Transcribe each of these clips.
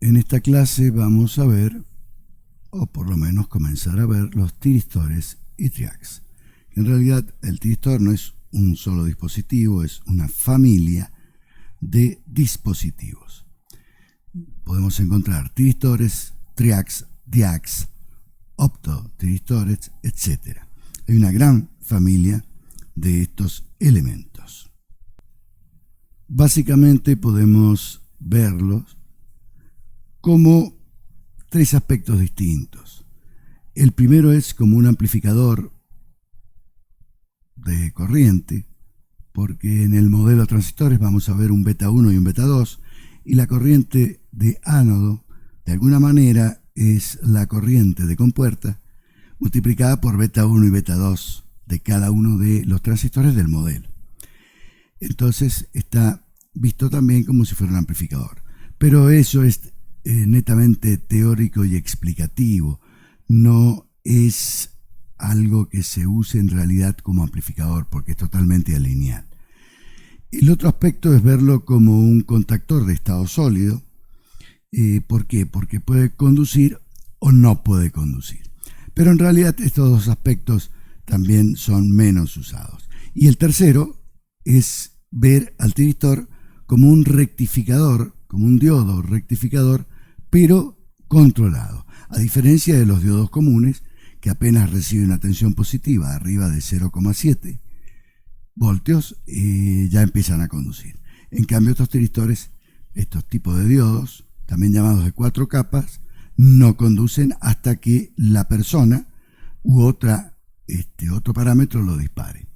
En esta clase vamos a ver, o por lo menos comenzar a ver, los tiristores y triacs. En realidad el tiristor no es un solo dispositivo, es una familia de dispositivos. Podemos encontrar tiristores, triacs, diacs, optotiristores, etc. Hay una gran familia de estos elementos. Básicamente podemos verlos como tres aspectos distintos. El primero es como un amplificador de corriente, porque en el modelo de transistores vamos a ver un beta 1 y un beta 2, y la corriente de ánodo, de alguna manera, es la corriente de compuerta multiplicada por beta 1 y beta 2 de cada uno de los transistores del modelo. Entonces está visto también como si fuera un amplificador. Pero eso es netamente teórico y explicativo, no es algo que se use en realidad como amplificador, porque es totalmente alineal. El otro aspecto es verlo como un contactor de estado sólido. ¿Por qué? Porque puede conducir o no puede conducir. Pero en realidad estos dos aspectos también son menos usados. Y el tercero es ver al tiristor como un rectificador, como un diodo rectificador, pero controlado. A diferencia de los diodos comunes, que apenas reciben una tensión positiva arriba de 0,7 voltios, ya empiezan a conducir. En cambio, estos tiristores, estos tipos de diodos, también llamados de 4 capas, no conducen hasta que la persona u otro parámetro lo dispare.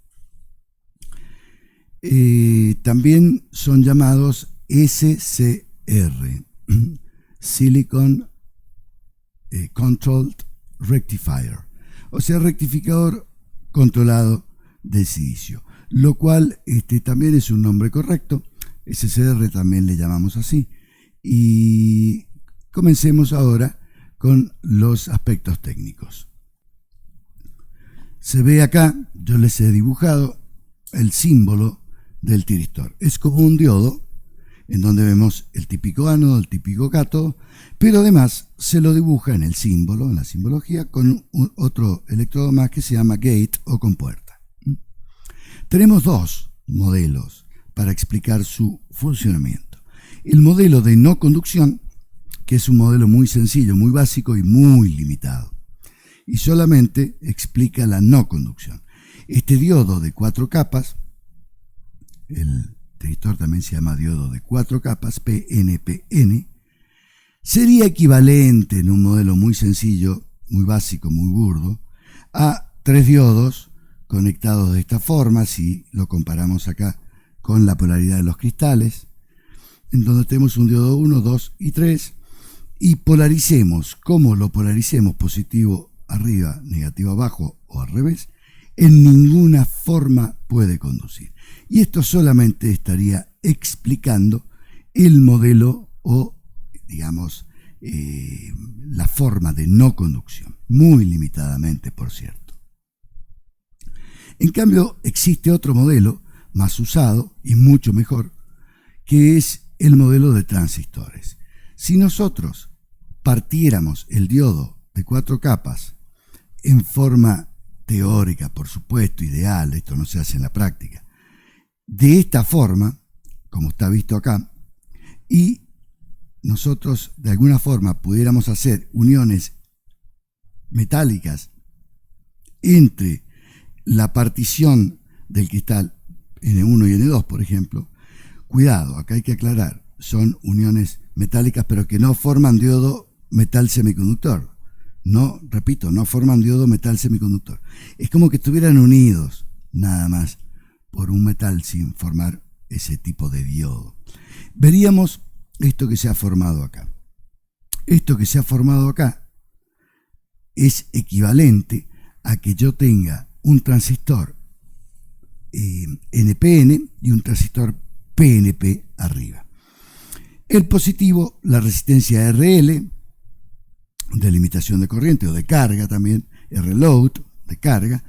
También son llamados SCR, Silicon Controlled Rectifier, o sea, rectificador controlado de silicio, lo cual también es un nombre correcto. SCR también le llamamos así. Y comencemos ahora con los aspectos técnicos. Se ve acá, yo les he dibujado el símbolo del tiristor. Es como un diodo, en donde vemos el típico ánodo, el típico cátodo, pero además se lo dibuja en el símbolo, en la simbología, con otro electrodo más que se llama gate o compuerta. Tenemos dos modelos para explicar su funcionamiento. El modelo de no conducción, que es un modelo muy sencillo, muy básico y muy limitado, y solamente explica la no conducción. Este diodo de 4 capas, el tiristor también se llama diodo de 4 capas, PNPN, sería equivalente en un modelo muy sencillo, muy básico, muy burdo, a 3 diodos conectados de esta forma, si lo comparamos acá con la polaridad de los cristales, en donde tenemos un diodo 1, 2 y 3, y polaricemos, como lo polaricemos, positivo arriba, negativo abajo o al revés, en ninguna forma puede conducir. Y esto solamente estaría explicando el modelo o, digamos, la forma de no conducción, muy limitadamente, por cierto. En cambio, existe otro modelo más usado y mucho mejor, que es el modelo de transistores. Si nosotros partiéramos el diodo de 4 capas en forma teórica, por supuesto, ideal, esto no se hace en la práctica, de esta forma, como está visto acá, y nosotros de alguna forma pudiéramos hacer uniones metálicas entre la partición del cristal N1 y N2, por ejemplo, cuidado, acá hay que aclarar, son uniones metálicas pero que no forman diodo metal semiconductor. No, repito, no forman diodo metal semiconductor. Es como que estuvieran unidos nada más por un metal sin formar ese tipo de diodo. Veríamos esto que se ha formado acá. Esto que se ha formado acá es equivalente a que yo tenga un transistor NPN y un transistor PNP arriba. El positivo, la resistencia RL, de limitación de corriente o de carga también, RLoad, de carga,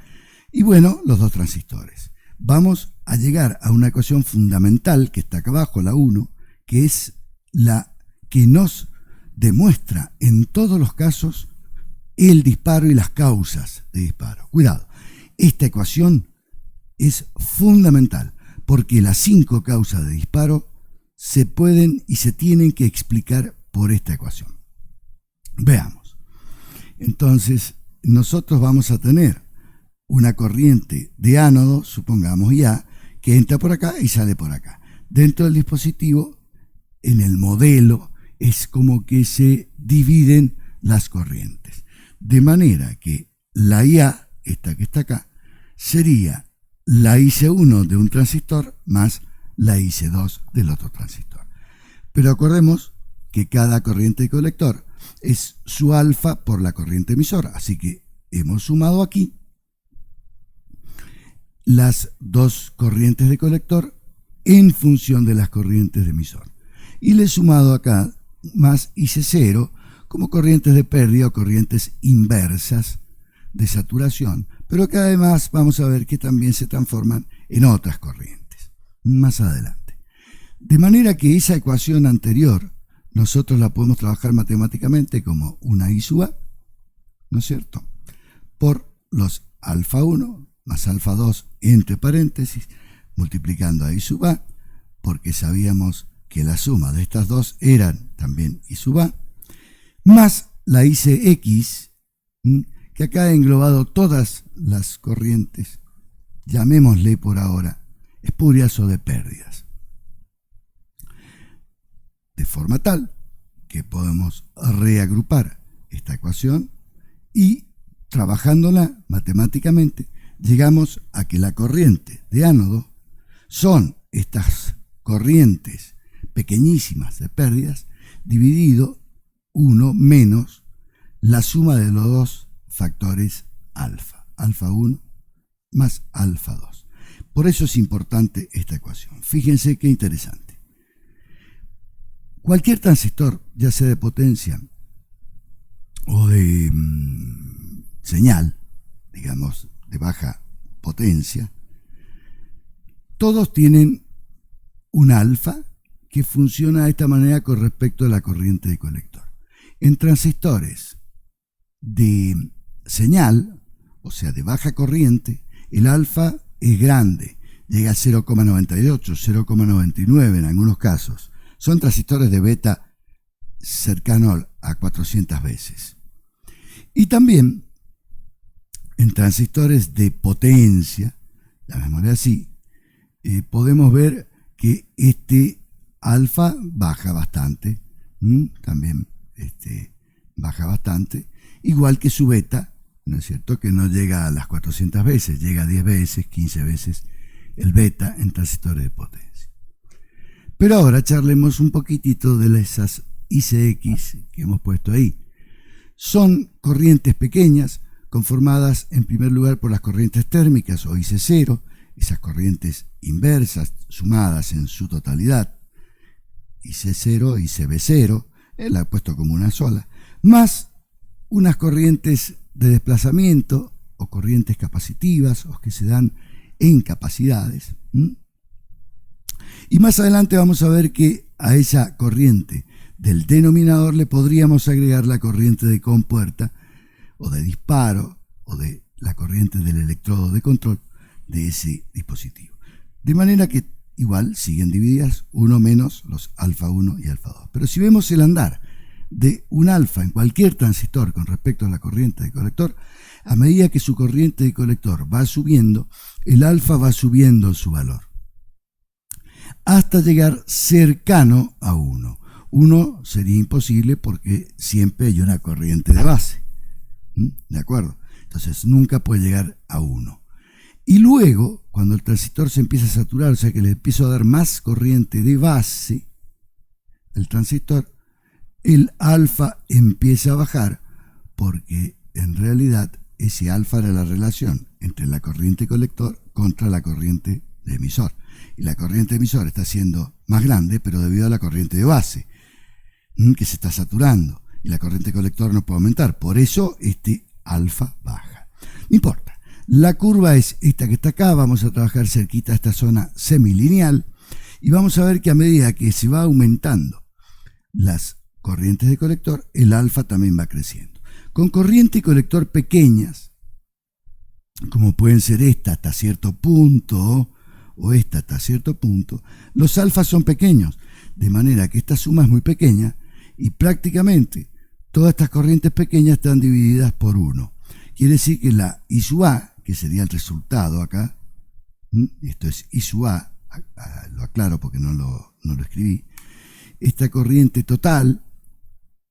y bueno, los dos transistores. Vamos a llegar a una ecuación fundamental que está acá abajo, la 1, que es la que nos demuestra en todos los casos el disparo y las causas de disparo. Cuidado, esta ecuación es fundamental porque las 5 causas de disparo se pueden y se tienen que explicar por esta ecuación. Veamos. Entonces, nosotros vamos a tener una corriente de ánodo, supongamos ya, que entra por acá y sale por acá. Dentro del dispositivo, en el modelo, es como que se dividen las corrientes. De manera que la IA, esta que está acá, sería la IC1 de un transistor más la IC2 del otro transistor. Pero acordemos que cada corriente de colector es su alfa por la corriente emisora, así que hemos sumado aquí las 2 corrientes de colector en función de las corrientes de emisor. Y le he sumado acá más IC0 como corrientes de pérdida o corrientes inversas de saturación, pero que además vamos a ver que también se transforman en otras corrientes más adelante. De manera que esa ecuación anterior nosotros la podemos trabajar matemáticamente como una I sub A, ¿no es cierto?, por los alfa 1 más alfa 2 entre paréntesis, multiplicando a I sub A, porque sabíamos que la suma de estas dos eran también I sub A, más la ICX, que acá ha englobado todas las corrientes, llamémosle por ahora espurias o de pérdidas. De forma tal que podemos reagrupar esta ecuación y, trabajándola matemáticamente, llegamos a que la corriente de ánodo son estas corrientes pequeñísimas de pérdidas dividido 1 menos la suma de los 2 factores alfa, alfa 1 más alfa 2. Por eso es importante esta ecuación. Fíjense qué interesante. Cualquier transistor, ya sea de potencia o de señal, digamos, de baja potencia, todos tienen un alfa que funciona de esta manera con respecto a la corriente de colector. En transistores de señal, o sea, de baja corriente, el alfa es grande, llega a 0,98, 0,99 en algunos casos. Son transistores de beta cercano a 400 veces. Y también en transistores de potencia, llamémosle así, podemos ver que este alfa baja bastante, también baja bastante, igual que su beta, ¿no es cierto?, que no llega a las 400 veces, llega a 10 veces, 15 veces el beta en transistores de potencia. Pero ahora charlemos un poquitito de esas ICX que hemos puesto ahí. Son corrientes pequeñas conformadas en primer lugar por las corrientes térmicas o IC0, esas corrientes inversas sumadas en su totalidad, IC0, ICB0, la he puesto como una sola, más unas corrientes de desplazamiento o corrientes capacitivas o que se dan en capacidades. Y más adelante vamos a ver que a esa corriente del denominador le podríamos agregar la corriente de compuerta o de disparo o de la corriente del electrodo de control de ese dispositivo. De manera que igual siguen divididas 1 menos los alfa 1 y alfa 2. Pero si vemos el andar de un alfa en cualquier transistor con respecto a la corriente de colector, a medida que su corriente de colector va subiendo, el alfa va subiendo su valor, hasta llegar cercano a 1. 1 sería imposible porque siempre hay una corriente de base. ¿De acuerdo? Entonces nunca puede llegar a 1. Y luego, cuando el transistor se empieza a saturar, o sea que le empiezo a dar más corriente de base, el transistor, el alfa empieza a bajar porque en realidad ese alfa era la relación entre la corriente colector contra la corriente de emisor. Y la corriente de emisor está siendo más grande, pero debido a la corriente de base, que se está saturando, y la corriente colector no puede aumentar. Por eso este alfa baja. No importa. La curva es esta que está acá. Vamos a trabajar cerquita a esta zona semilineal y vamos a ver que a medida que se va aumentando las corrientes de colector, el alfa también va creciendo. Con corriente y colector pequeñas, como pueden ser esta hasta cierto punto o esta hasta cierto punto, los alfas son pequeños, de manera que esta suma es muy pequeña y prácticamente todas estas corrientes pequeñas están divididas por 1. Quiere decir que la I sub A, que sería el resultado acá, esto es I sub A, lo aclaro porque no lo escribí, esta corriente total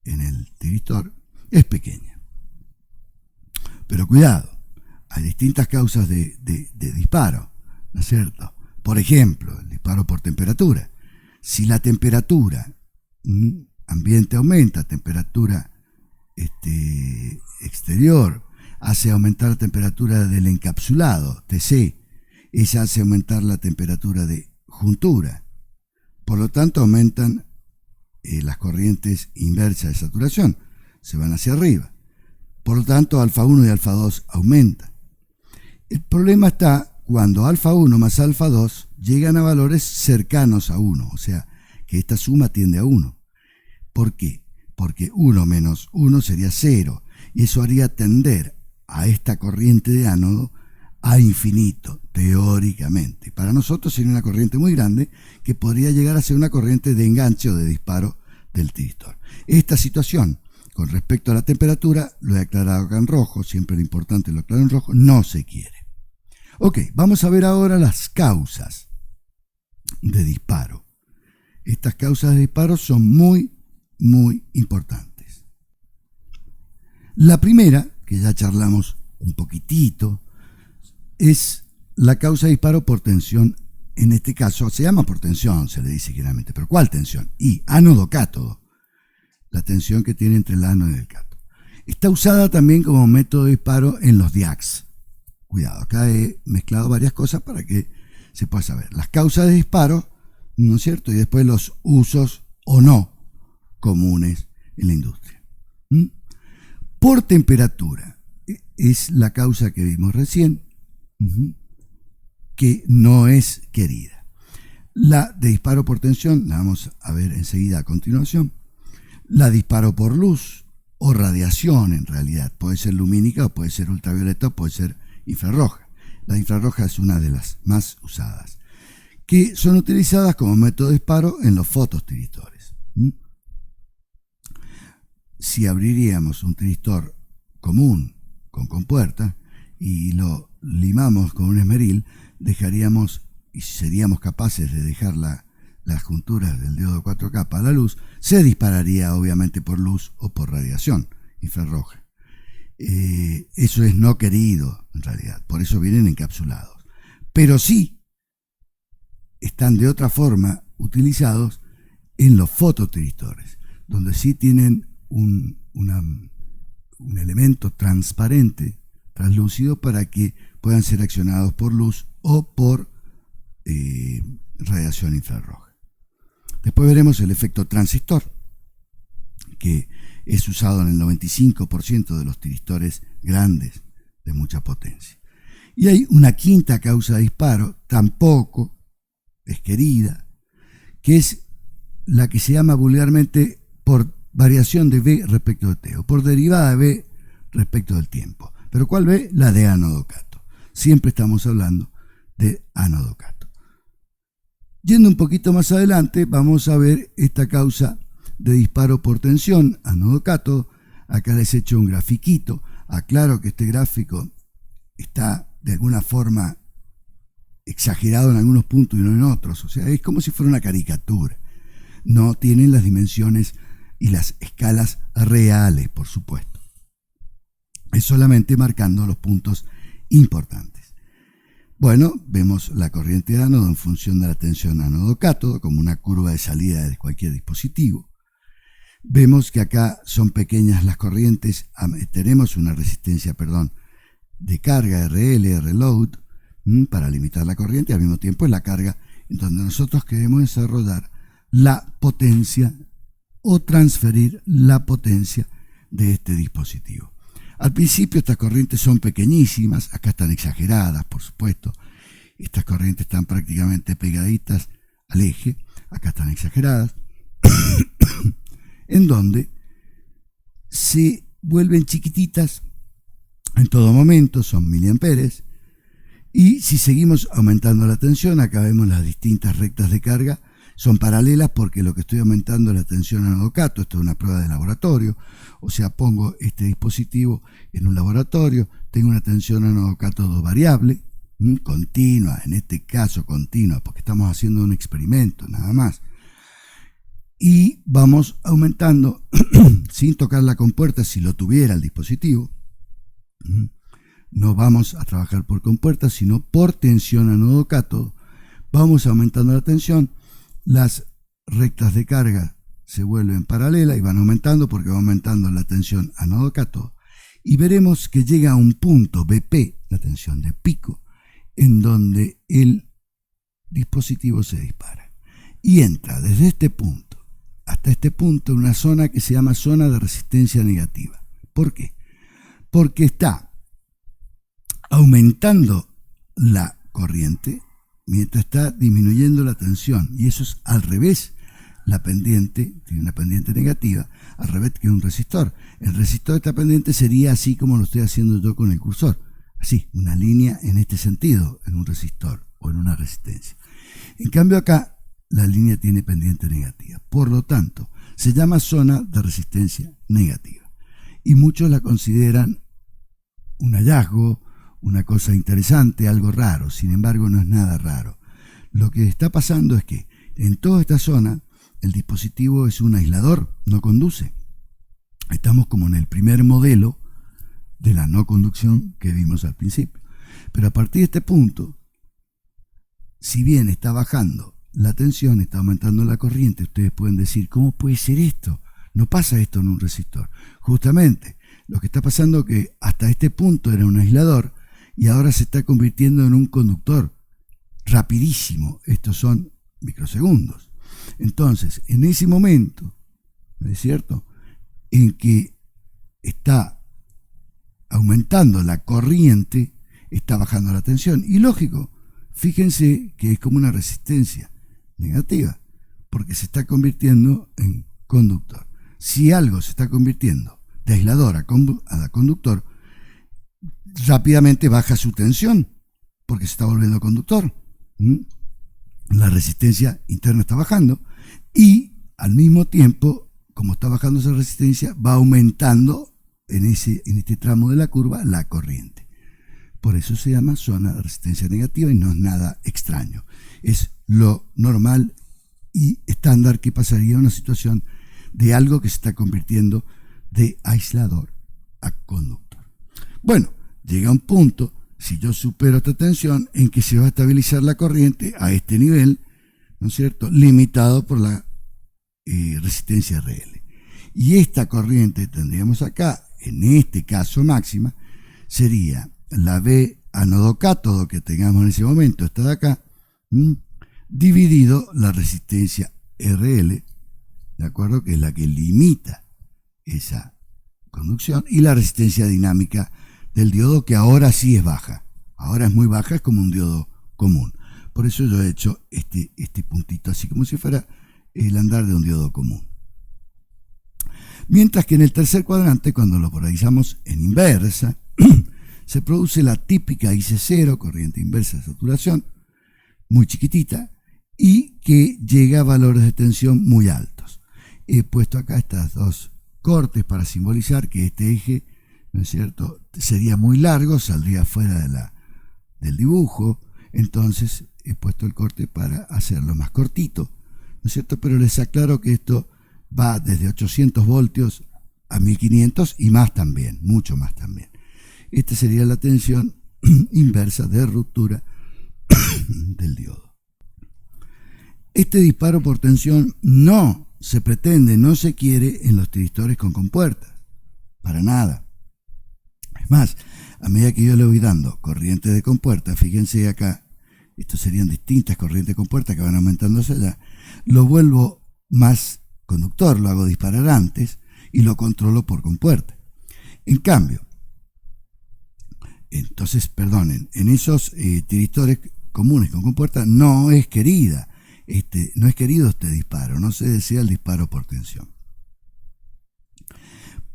en el tiristor es pequeña. Pero cuidado, hay distintas causas de disparo, ¿no es cierto? Por ejemplo, el disparo por temperatura. Si la temperatura ambiente aumenta, temperatura exterior hace aumentar la temperatura del encapsulado, TC, ella hace aumentar la temperatura de juntura. Por lo tanto, aumentan las corrientes inversas de saturación, se van hacia arriba. Por lo tanto, alfa 1 y alfa 2 aumentan. El problema está cuando alfa 1 más alfa 2 llegan a valores cercanos a 1, o sea, que esta suma tiende a 1. ¿Por qué? Porque 1 menos 1 sería 0, y eso haría tender a esta corriente de ánodo a infinito, teóricamente. Para nosotros sería una corriente muy grande que podría llegar a ser una corriente de enganche o de disparo del tiristor. Esta situación, con respecto a la temperatura, lo he aclarado acá en rojo, siempre lo importante lo aclaro en rojo, no se quiere. Ok, vamos a ver ahora las causas de disparo. Estas causas de disparo son muy importantes. La primera, que ya charlamos un poquitito, es la causa de disparo por tensión. En este caso se llama por tensión, se le dice generalmente, pero ¿cuál tensión? Y ánodo-cátodo, la tensión que tiene entre el ánodo y el cátodo. Está usada también como método de disparo en los DIACs. Cuidado, acá he mezclado varias cosas para que se pueda saber. Las causas de disparo, ¿no es cierto? Y después los usos o no comunes en la industria. Por temperatura, es la causa que vimos recién, que no es querida. La de disparo por tensión, la vamos a ver enseguida a continuación. La disparo por luz o radiación, en realidad, puede ser lumínica o puede ser ultravioleta o puede ser infrarroja. La infrarroja es una de las más usadas, que son utilizadas como método de disparo en los fototiristores. Si abriríamos un tiristor común con compuerta y lo limamos con un esmeril, dejaríamos y seríamos capaces de dejar las junturas del diodo 4K a la luz, se dispararía obviamente por luz o por radiación infrarroja. Eso es no querido en realidad, por eso vienen encapsulados. Pero sí están de otra forma utilizados en los fototiristores, donde sí tienen un elemento transparente, translúcido, para que puedan ser accionados por luz o por radiación infrarroja. Después veremos el efecto transistor, que es usado en el 95% de los tiristores grandes de mucha potencia. Y hay una quinta causa de disparo, tampoco es querida, que es la que se llama vulgarmente por variación de V respecto de T, o por derivada de V respecto del tiempo. ¿Pero cuál V? La de ánodo-cátodo. Siempre estamos hablando de ánodo-cátodo. Yendo un poquito más adelante, vamos a ver esta causa de disparo por tensión, ánodo-cátodo. Acá les he hecho un grafiquito. Aclaro que este gráfico está de alguna forma exagerado en algunos puntos y no en otros. O sea, es como si fuera una caricatura. No tienen las dimensiones y las escalas reales, por supuesto. Es solamente marcando los puntos importantes. Bueno, vemos la corriente de ánodo en función de la tensión ánodo-cátodo como una curva de salida de cualquier dispositivo. Vemos que acá son pequeñas las corrientes, tenemos una resistencia, de carga RL, Rload, para limitar la corriente, y al mismo tiempo es la carga en donde nosotros queremos desarrollar la potencia o transferir la potencia de este dispositivo. Al principio estas corrientes son pequeñísimas, acá están exageradas, por supuesto. Estas corrientes están prácticamente pegaditas al eje, acá están exageradas. en donde se vuelven chiquititas en todo momento, son miliamperes, y si seguimos aumentando la tensión, acá vemos las distintas rectas de carga, son paralelas porque lo que estoy aumentando es la tensión anodo-cato. Esto es una prueba de laboratorio, o sea, pongo este dispositivo en un laboratorio, tengo una tensión anodo-cátodo variable, continua, en este caso continua, porque estamos haciendo un experimento nada más, y vamos aumentando sin tocar la compuerta si lo tuviera el dispositivo. No vamos a trabajar por compuerta, sino por tensión anodo-cátodo. Vamos aumentando la tensión, las rectas de carga se vuelven paralelas y van aumentando porque va aumentando la tensión anodo-cátodo, y veremos que llega a un punto BP, la tensión de pico, en donde el dispositivo se dispara y entra desde este punto hasta este punto en una zona que se llama zona de resistencia negativa. ¿Por qué? Porque está aumentando la corriente mientras está disminuyendo la tensión, y eso es al revés. La pendiente tiene una pendiente negativa, al revés que un resistor. El resistor de esta pendiente sería así como lo estoy haciendo yo con el cursor, así, una línea en este sentido, en un resistor o en una resistencia. En cambio acá la línea tiene pendiente negativa, por lo tanto se llama zona de resistencia negativa, y muchos la consideran un hallazgo, una cosa interesante, algo raro. Sin embargo, no es nada raro. Lo que está pasando es que en toda esta zona el dispositivo es un aislador, no conduce. Estamos como en el primer modelo de la no conducción que vimos al principio. Pero a partir de este punto, si bien está bajando la tensión, está aumentando la corriente, ustedes pueden decir, ¿cómo puede ser esto? No pasa esto en un resistor. Justamente, lo que está pasando es que hasta este punto era un aislador y ahora se está convirtiendo en un conductor rapidísimo. Estos son microsegundos. Entonces, en ese momento, ¿no es cierto?, en que está aumentando la corriente, está bajando la tensión. Y lógico, fíjense que es como una resistencia negativa, porque se está convirtiendo en conductor. Si algo se está convirtiendo de aislador a conductor, rápidamente baja su tensión, porque se está volviendo conductor. La resistencia interna está bajando, y al mismo tiempo, como está bajando esa resistencia, va aumentando en este tramo de la curva la corriente. Por eso se llama zona de resistencia negativa, y no es nada extraño. Es lo normal y estándar que pasaría en una situación de algo que se está convirtiendo de aislador a conductor. Bueno, llega un punto, si yo supero esta tensión, en que se va a estabilizar la corriente a este nivel, ¿no es cierto?, limitado por la resistencia RL. Y esta corriente que tendríamos acá, en este caso máxima, sería la B anodo-cátodo que tengamos en ese momento, esta de acá, dividido la resistencia RL, ¿de acuerdo?, que es la que limita esa conducción, y la resistencia dinámica del diodo, que ahora sí es baja. Ahora es muy baja, es como un diodo común. Por eso yo he hecho este puntito así como si fuera el andar de un diodo común. Mientras que en el tercer cuadrante, cuando lo polarizamos en inversa, se produce la típica IC0, corriente inversa de saturación, muy chiquitita, y que llega a valores de tensión muy altos. He puesto acá estas dos cortes para simbolizar que este eje, ¿no es cierto?, sería muy largo, saldría fuera del dibujo. Entonces he puesto el corte para hacerlo más cortito, ¿no es cierto? Pero les aclaro que esto va desde 800 voltios a 1500 y más también, mucho más también. Esta sería la tensión inversa de ruptura del diodo. Este disparo por tensión no se pretende, no se quiere en los tiristores con compuertas, para nada. Es más, a medida que yo le voy dando corriente de compuerta, fíjense acá, estas serían distintas corrientes de compuerta que van aumentando hacia allá, lo vuelvo más conductor, lo hago disparar antes y lo controlo por compuerta. En cambio, entonces, perdonen, en esos tiristores comunes con compuerta no es querido este disparo, no se desea el disparo por tensión.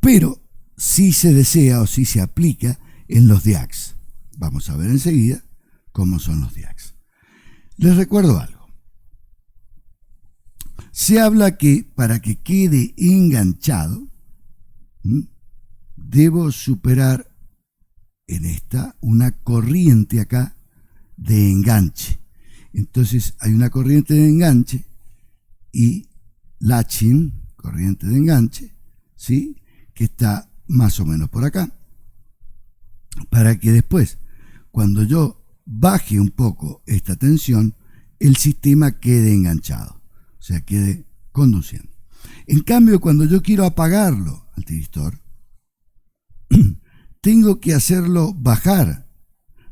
pero sí se desea o sí se aplica en los DIACs. Vamos a ver enseguida cómo son los DIACs. Les recuerdo algo. Se habla que para que quede enganchado, debo superar en esta una corriente acá de enganche. Entonces hay una corriente de enganche y latching, corriente de enganche, ¿sí?, que está más o menos por acá, para que después, cuando yo baje un poco esta tensión, el sistema quede enganchado, o sea, quede conduciendo. En cambio, cuando yo quiero apagarlo al tiristor, tengo que hacerlo bajar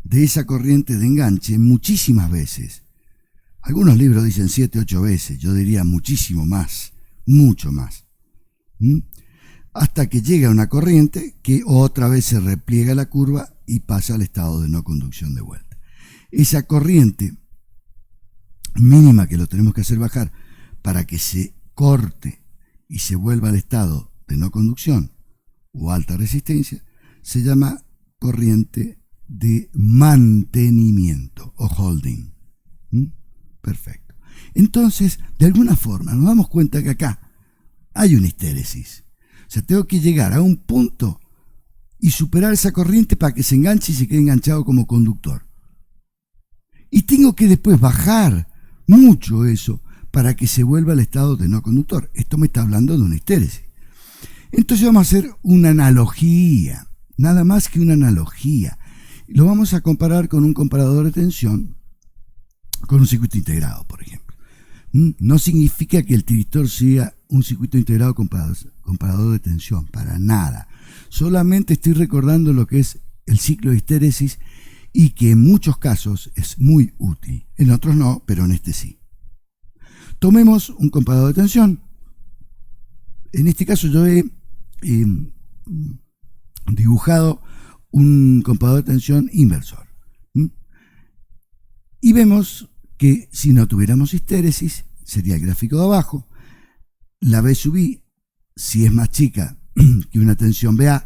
de esa corriente de enganche muchísimas veces. Algunos libros dicen 7, 8 veces, yo diría muchísimo más, mucho más. Hasta que llega una corriente que otra vez se repliega la curva y pasa al estado de no conducción de vuelta. Esa corriente mínima que lo tenemos que hacer bajar para que se corte y se vuelva al estado de no conducción o alta resistencia, se llama corriente de mantenimiento o holding. Perfecto. Entonces, de alguna forma, nos damos cuenta que acá hay una histéresis. O sea, tengo que llegar a un punto y superar esa corriente para que se enganche y se quede enganchado como conductor. Y tengo que después bajar mucho eso para que se vuelva al estado de no conductor. Esto me está hablando de una histéresis. Entonces vamos a hacer una analogía, nada más que una analogía. Lo vamos a comparar con un comparador de tensión, con un circuito integrado, por ejemplo. No significa que el tiristor sea un circuito integrado comparador de tensión, para nada. Solamente estoy recordando lo que es el ciclo de histéresis y que en muchos casos es muy útil. En otros no, pero en este sí. Tomemos un comparador de tensión. En este caso yo he dibujado un comparador de tensión inversor. Y vemos que si no tuviéramos histéresis, sería el gráfico de abajo. La B sub I, si es más chica que una tensión BA,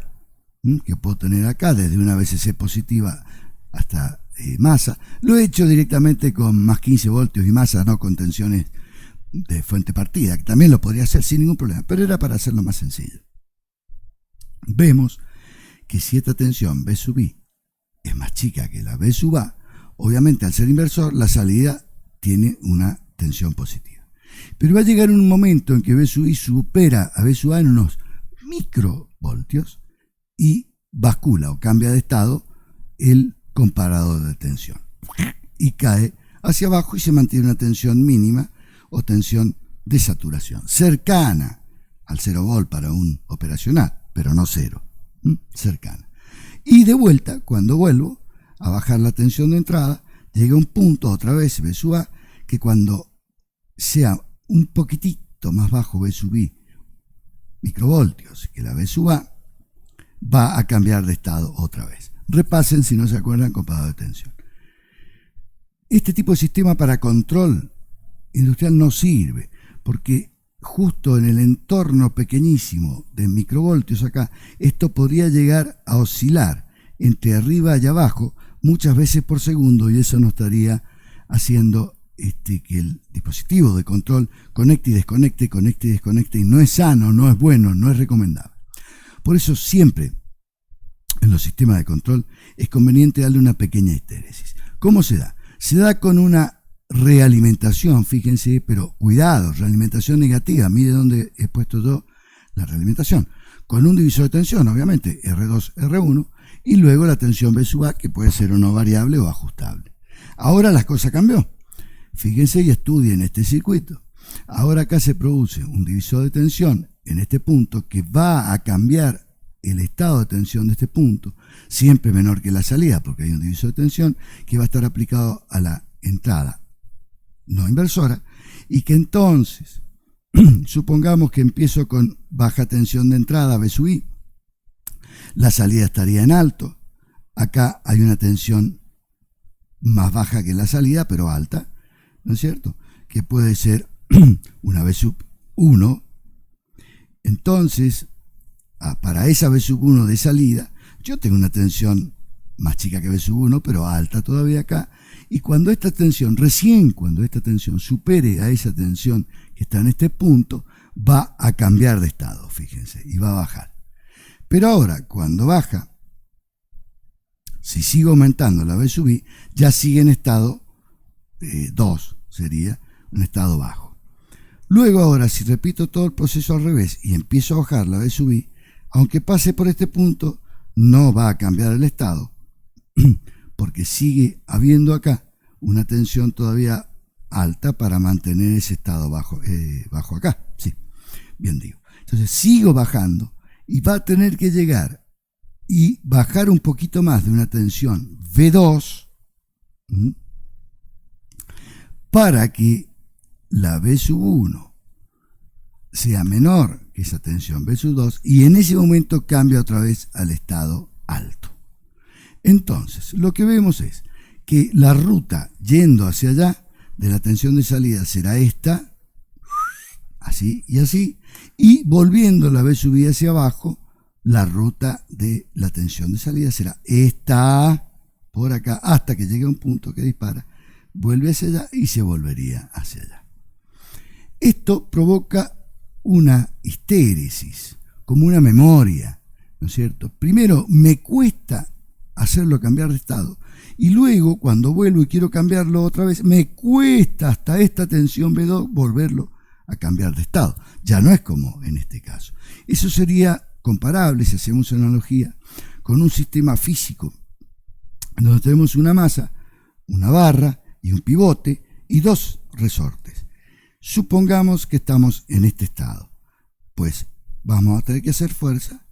que puedo tener acá desde una VCC positiva hasta masa, lo he hecho directamente con más 15 voltios y masa, no con tensiones de fuente partida, que también lo podría hacer sin ningún problema, pero era para hacerlo más sencillo. Vemos que si esta tensión B sub I es más chica que la B sub A, obviamente al ser inversor la salida tiene una tensión positiva. Pero va a llegar un momento en que B sub I supera a B sub A en unos microvoltios y bascula o cambia de estado el comparador de tensión y cae hacia abajo y se mantiene una tensión mínima o tensión de saturación, cercana al 0 volt para un operacional, pero no 0, cercana. Y de vuelta, cuando vuelvo a bajar la tensión de entrada, llega un punto, otra vez B sub A, que cuando sea un poquitito más bajo B sub I microvoltios que la B sub A, va a cambiar de estado otra vez. Repasen, si no se acuerdan, comparador de tensión. Este tipo de sistema para control industrial no sirve, porque justo en el entorno pequeñísimo de microvoltios acá, esto podría llegar a oscilar entre arriba y abajo muchas veces por segundo, y eso no estaría haciendo que el dispositivo de control conecte y desconecte, conecte y desconecte, y no es sano, no es bueno, no es recomendable. Por eso siempre en los sistemas de control es conveniente darle una pequeña histéresis. ¿Cómo se da? Se da con una realimentación, fíjense, pero cuidado, realimentación negativa. Mire dónde he puesto yo la realimentación. Con un divisor de tensión, obviamente, R2, R1, y luego la tensión B sub A, que puede ser o no variable o ajustable. Ahora las cosas cambió. Fíjense y estudien este circuito. Ahora acá se produce un divisor de tensión en este punto que va a cambiar el estado de tensión de este punto, siempre menor que la salida, porque hay un divisor de tensión que va a estar aplicado a la entrada no inversora, y que entonces, supongamos que empiezo con baja tensión de entrada, B sub I, la salida estaría en alto. Acá hay una tensión más baja que la salida, pero alta, ¿no es cierto?, que puede ser una B sub 1. Entonces, para esa B sub 1 de salida, yo tengo una tensión más chica que B sub 1, pero alta todavía acá, y cuando esta tensión supere a esa tensión que está en este punto, va a cambiar de estado, fíjense, y va a bajar. Pero ahora, cuando baja, si sigo aumentando la B sub I, ya sigue en estado 2, sería un estado bajo. Luego ahora, si repito todo el proceso al revés y empiezo a bajar la B sub I, aunque pase por este punto, no va a cambiar el estado, porque sigue habiendo acá una tensión todavía alta para mantener ese estado bajo acá. Sí, bien digo. Entonces sigo bajando y va a tener que llegar y bajar un poquito más de una tensión V2 para que la B sub 1 sea menor que esa tensión B sub 2 y en ese momento cambia otra vez al estado alto. Entonces, lo que vemos es que la ruta yendo hacia allá de la tensión de salida será esta, así y así, y volviendo la B sub I hacia abajo, la ruta de la tensión de salida será esta, por acá, hasta que llegue a un punto que dispara, vuelve hacia allá y se volvería hacia allá. Esto provoca una histéresis, como una memoria, ¿no es cierto? Primero, me cuesta hacerlo cambiar de estado, y luego, cuando vuelvo y quiero cambiarlo otra vez, me cuesta hasta esta tensión B2 volverlo a cambiar de estado. Ya no es como en este caso. Eso sería comparable, si hacemos una analogía, con un sistema físico, donde tenemos una masa, una barra y un pivote y dos resortes. Supongamos que estamos en este estado, pues vamos a tener que hacer fuerza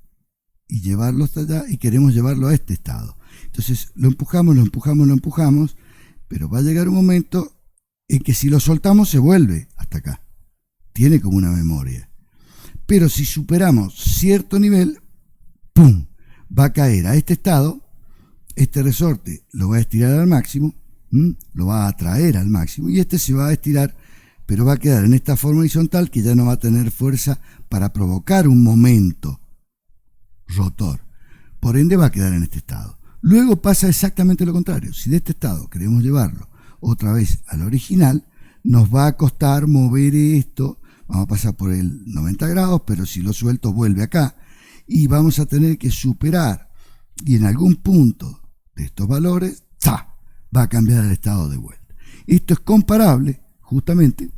y llevarlo hasta allá, y queremos llevarlo a este estado. Entonces lo empujamos, pero va a llegar un momento en que si lo soltamos se vuelve hasta acá. Tiene como una memoria. Pero si superamos cierto nivel, ¡pum!, va a caer a este estado, este resorte lo va a estirar al máximo, lo va a atraer al máximo, y este se va a estirar, pero va a quedar en esta forma horizontal que ya no va a tener fuerza para provocar un momento rotor. Por ende va a quedar en este estado. Luego pasa exactamente lo contrario. Si de este estado queremos llevarlo otra vez al original, nos va a costar mover esto. Vamos a pasar por el 90 grados, pero si lo suelto vuelve acá. Y vamos a tener que superar. Y en algún punto de estos valores, ¡za!, va a cambiar el estado de vuelta. Esto es comparable justamente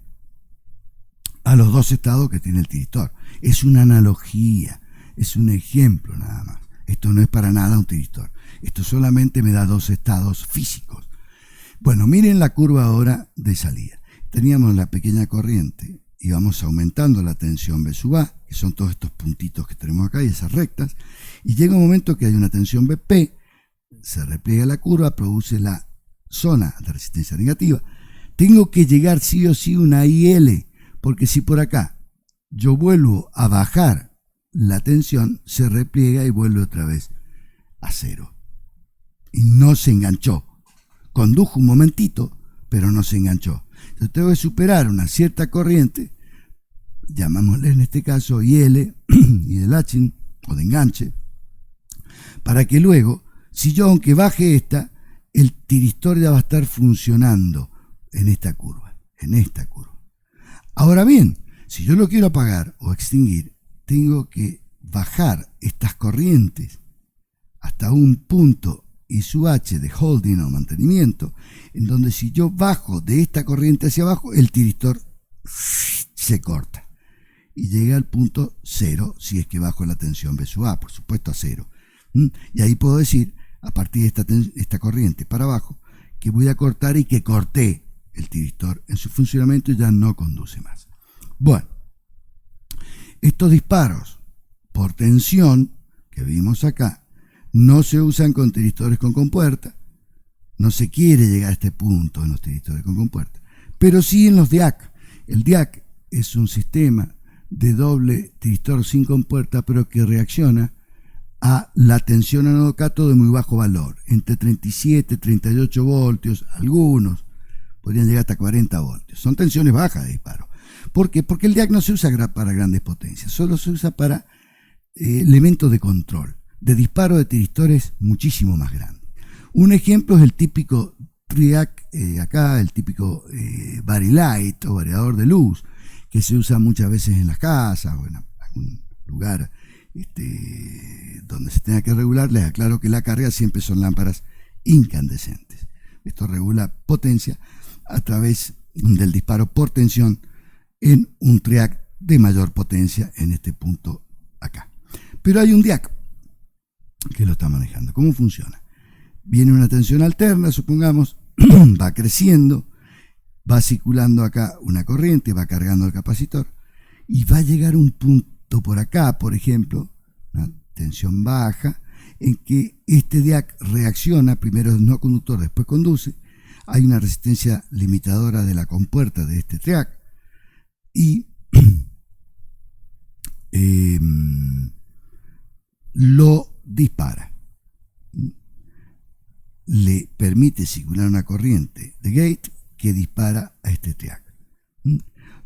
a los dos estados que tiene el tiristor. Es una analogía, es un ejemplo nada más. Esto no es para nada un tiristor. Esto solamente me da dos estados físicos. Bueno, miren la curva ahora de salida. Teníamos la pequeña corriente y vamos aumentando la tensión B sub A, que son todos estos puntitos que tenemos acá y esas rectas, y llega un momento que hay una tensión BP, se repliega la curva, produce la zona de resistencia negativa. Tengo que llegar sí o sí una IL, porque si por acá yo vuelvo a bajar la tensión, se repliega y vuelve otra vez a cero. Y no se enganchó. Condujo un momentito, pero no se enganchó. Entonces tengo que superar una cierta corriente, llamámosle en este caso IL, y de latching o de enganche, para que luego, si yo aunque baje esta, el tiristor ya va a estar funcionando en esta curva, Ahora bien, si yo lo quiero apagar o extinguir, tengo que bajar estas corrientes hasta un punto I sub H de holding o mantenimiento, en donde si yo bajo de esta corriente hacia abajo, el tiristor se corta y llega al punto cero, si es que bajo la tensión B sub A, por supuesto a cero. Y ahí puedo decir, a partir de esta corriente para abajo, que voy a cortar y que corté el tiristor en su funcionamiento y ya no conduce más. Bueno, estos disparos por tensión que vimos acá no se usan con tiristores con compuerta. No se quiere llegar a este punto en los tiristores con compuerta, pero sí en los DIAC. El DIAC es un sistema de doble tiristor sin compuerta, pero que reacciona a la tensión anodo-cátodo de muy bajo valor, entre 37 y 38 voltios, algunos podrían llegar hasta 40 voltios. Son tensiones bajas de disparo. ¿Por qué? Porque el DIAC no se usa para grandes potencias, solo se usa para elementos de control, de disparo de tiristores muchísimo más grandes. Un ejemplo es el típico triac, acá, el típico vari light o variador de luz, que se usa muchas veces en las casas o en algún lugar donde se tenga que regular. Les aclaro que la carga siempre son lámparas incandescentes. Esto regula potencia a través del disparo por tensión en un triac de mayor potencia en este punto acá. Pero hay un diac que lo está manejando. ¿Cómo funciona? Viene una tensión alterna, supongamos, va creciendo, va circulando acá una corriente, va cargando el capacitor y va a llegar a un punto por acá, por ejemplo, una tensión baja, en que este diac reacciona, primero es no conductor, después conduce, hay una resistencia limitadora de la compuerta de este triac y lo dispara. Le permite circular una corriente de gate que dispara a este triac.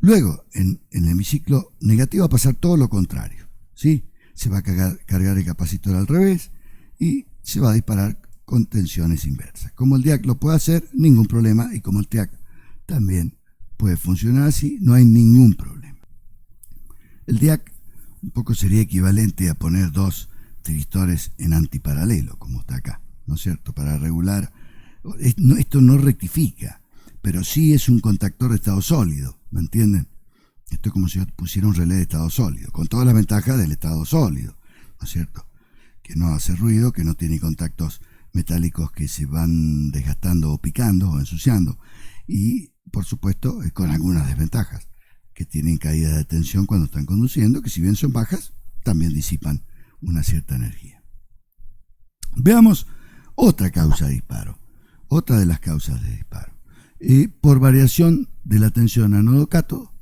Luego, en el hemiciclo negativo va a pasar todo lo contrario, ¿sí? Se va a cargar el capacitor al revés y se va a disparar con tensiones inversas. Como el diac lo puede hacer, ningún problema, y como el triac también puede funcionar así, no hay ningún problema. El diac un poco sería equivalente a poner dos tiristores en antiparalelo, como está acá, ¿no es cierto? Para regular, esto no rectifica, pero sí es un contactor de estado sólido, ¿me entienden? Esto es como si yo pusiera un relé de estado sólido, con todas las ventajas del estado sólido, ¿no es cierto? Que no hace ruido, que no tiene contactos metálicos que se van desgastando o picando o ensuciando, y por supuesto con algunas desventajas, que tienen caída de tensión cuando están conduciendo, que si bien son bajas, también disipan una cierta energía. Veamos otra causa de disparo, otra de las causas de disparo, por variación de la tensión ánodo-cátodo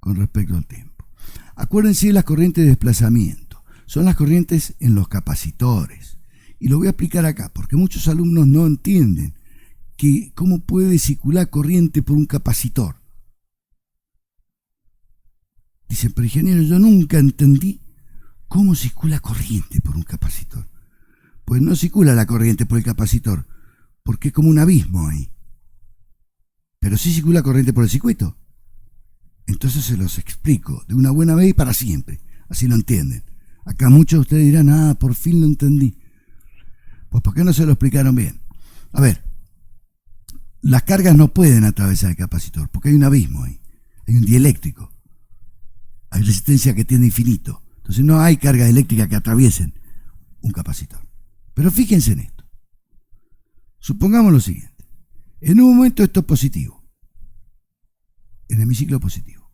con respecto al tiempo. Acuérdense de las corrientes de desplazamiento, son las corrientes en los capacitores, y lo voy a explicar acá, porque muchos alumnos no entienden que cómo puede circular corriente por un capacitor. Dicen, pero ingeniero, yo nunca entendí cómo circula corriente por un capacitor. Pues no circula la corriente por el capacitor, porque es como un abismo ahí. Pero sí circula corriente por el circuito. Entonces se los explico de una buena vez y para siempre, así lo entienden. Acá muchos de ustedes dirán, por fin lo entendí. Pues ¿por qué no se lo explicaron bien? A ver, las cargas no pueden atravesar el capacitor, porque hay un abismo ahí, hay un dieléctrico. Hay resistencia que tiende infinito. Entonces no hay cargas eléctricas que atraviesen un capacitor. Pero fíjense en esto. Supongamos lo siguiente. En un momento esto es positivo. En el hemiciclo positivo.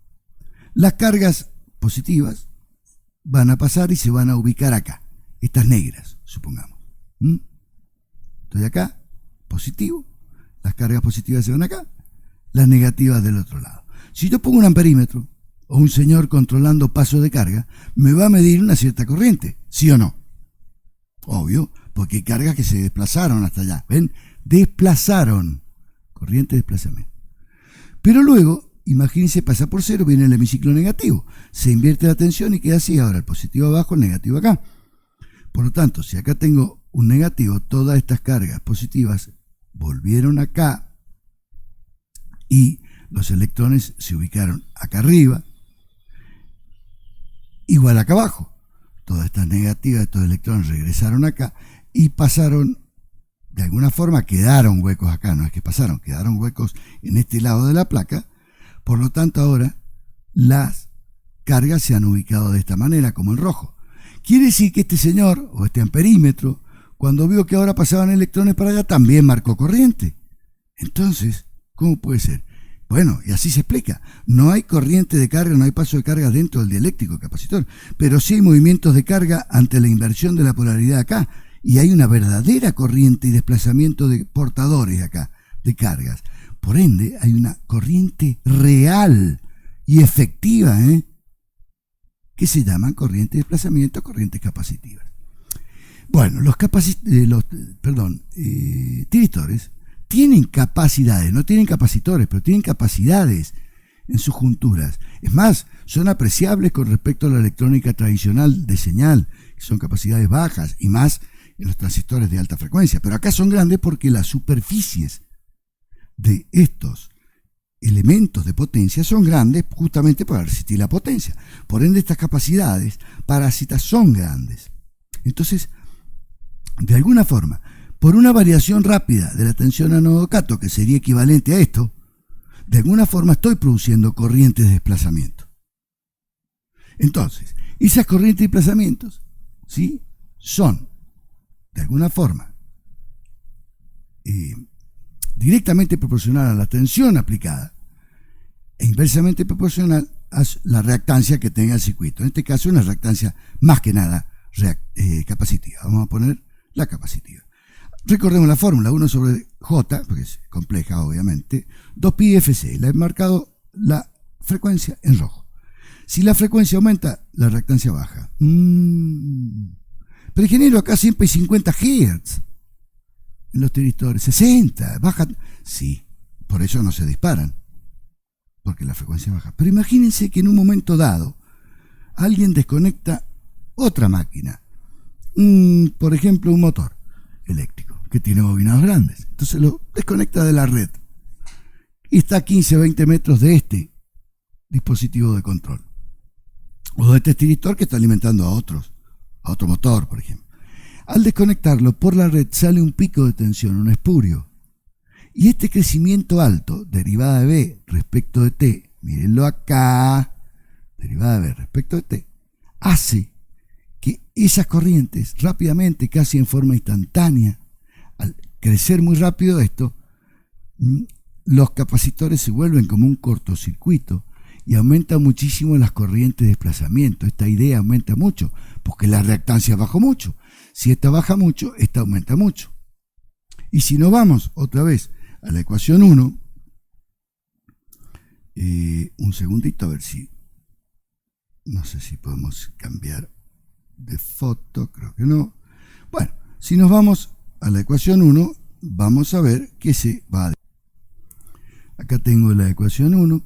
Las cargas positivas van a pasar y se van a ubicar acá. Estas negras, supongamos. Estoy acá, positivo. Las cargas positivas se van acá. Las negativas del otro lado. Si yo pongo un amperímetro o un señor controlando paso de carga, me va a medir una cierta corriente, ¿sí o no? Obvio, porque hay cargas que se desplazaron hasta allá, ¿ven? Desplazaron, corriente de desplazamiento. Pero luego, imagínense, pasa por cero, viene el hemiciclo negativo, se invierte la tensión y queda así, ahora el positivo abajo, el negativo acá. Por lo tanto, si acá tengo un negativo, todas estas cargas positivas volvieron acá y los electrones se ubicaron acá arriba, igual acá abajo. Todas estas negativas, estos electrones regresaron acá y pasaron, de alguna forma quedaron huecos acá, no es que pasaron, quedaron huecos en este lado de la placa. Por lo tanto ahora las cargas se han ubicado de esta manera, como en rojo. Quiere decir que este señor, o este amperímetro, cuando vio que ahora pasaban electrones para allá, también marcó corriente. Entonces, ¿cómo puede ser? Bueno, y así se explica. No hay corriente de carga, no hay paso de carga dentro del dieléctrico capacitor, pero sí hay movimientos de carga ante la inversión de la polaridad acá, y hay una verdadera corriente y desplazamiento de portadores acá, de cargas. Por ende, hay una corriente real y efectiva, que se llaman corriente de desplazamiento, corrientes capacitivas. Bueno, los tiristores tienen capacidades, no tienen capacitores, pero tienen capacidades en sus junturas. Es más, son apreciables con respecto a la electrónica tradicional de señal, que son capacidades bajas, y más en los transistores de alta frecuencia. Pero acá son grandes porque las superficies de estos elementos de potencia son grandes justamente para resistir la potencia. Por ende, estas capacidades parásitas son grandes. Entonces, de alguna forma, por una variación rápida de la tensión ánodo-cátodo, que sería equivalente a esto, de alguna forma estoy produciendo corrientes de desplazamiento. Entonces, esas corrientes de desplazamientos, ¿sí?, son, de alguna forma, directamente proporcional a la tensión aplicada e inversamente proporcional a la reactancia que tenga el circuito. En este caso, una reactancia más que nada capacitiva. Vamos a poner la capacitiva. Recordemos la fórmula: 1 sobre J, porque es compleja obviamente, 2pi FC. Le he marcado la frecuencia en rojo. Si la frecuencia aumenta, la reactancia baja. Pero ingeniero, acá siempre hay 50 Hz en los tiristores, 60, baja. Sí, por eso no se disparan, porque la frecuencia baja. Pero imagínense que en un momento dado alguien desconecta otra máquina, por ejemplo un motor eléctrico que tiene bobinados grandes, entonces lo desconecta de la red y está a 15 o 20 metros de este dispositivo de control o de este tiristor que está alimentando a otro motor, por ejemplo. Al desconectarlo por la red sale un pico de tensión, un espurio, y este crecimiento alto, derivada de B respecto de T, mírenlo acá, derivada de B respecto de T, hace que esas corrientes rápidamente, casi en forma instantánea, al crecer muy rápido esto, los capacitores se vuelven como un cortocircuito y aumenta muchísimo las corrientes de desplazamiento. Esta idea aumenta mucho porque la reactancia baja mucho. Si esta baja mucho, esta aumenta mucho. Y si nos vamos otra vez a la ecuación 1, un segundito a ver si, no sé si podemos cambiar de foto, creo que no. Bueno, si nos vamos a la ecuación 1, vamos a ver que se va a... Acá tengo la ecuación 1.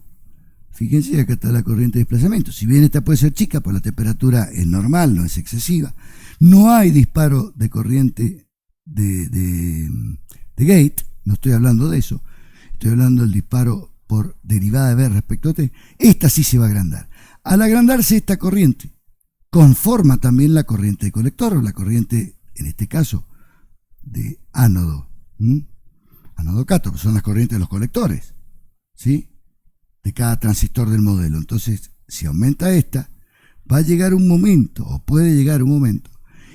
Fíjense, acá está la corriente de desplazamiento. Si bien esta puede ser chica, pues la temperatura es normal, no es excesiva. No hay disparo de corriente de gate, no estoy hablando de eso. Estoy hablando del disparo por derivada de B respecto a T. Esta sí se va a agrandar. Al agrandarse esta corriente, conforma también la corriente de colector, o la corriente, en este caso, de ánodo. Ánodo-cátodo, son las corrientes de los colectores, ¿sí?, de cada transistor del modelo. Entonces, si aumenta esta, va a llegar un momento, o puede llegar un momento,